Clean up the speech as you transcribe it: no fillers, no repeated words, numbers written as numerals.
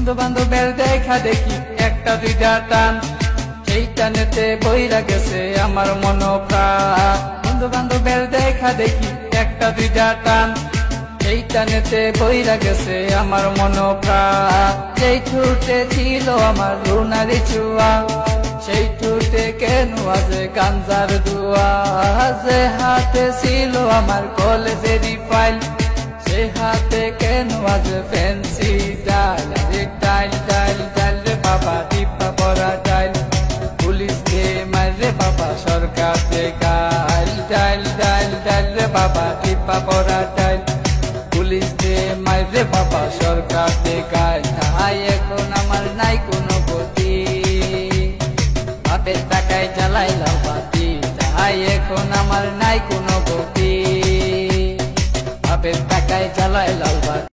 বন্ধু বান্ধবের দেখা দেখি একটা দুইটা টান, সেই টানেতে বইরা গেছে আমার মন প্রাণ। বন্ধু বান্ধবের দেখা দেখি একটা দুইটা টান, সেই টানেতে বইরা গেছে আমার মন প্রাণ। যেই ঠোঁটে ছিল আমার রুনারি ছোঁয়া, সেই ঠোঁটে কেন আছে গাঞ্জার দুয়া। যে হাতে ছিল আমার কলেজেরই ফাইল, সে হাতে কেন আছে ফ্যান্সি ডাইল। আরে ডাইল ডাইল ডাইল রে বাবা, টিপা পরা ডাইল, পুলিশ দে মারে বাবা, সরকার দে গাইল। ডাইল ডাইল ডাইল রে বাবা, টিপা পরা ডাইল, পুলিশ দে মারে বাবা, সরকার দে গাইল। তাই এখন আমার নাই কোনো গতি, বাপের টাকায় জ্বালাইলাম বাতি। তাই এখন আমার নাই কোনো গতি, বাপের টাকায় জ্বালাইলাম বাতি।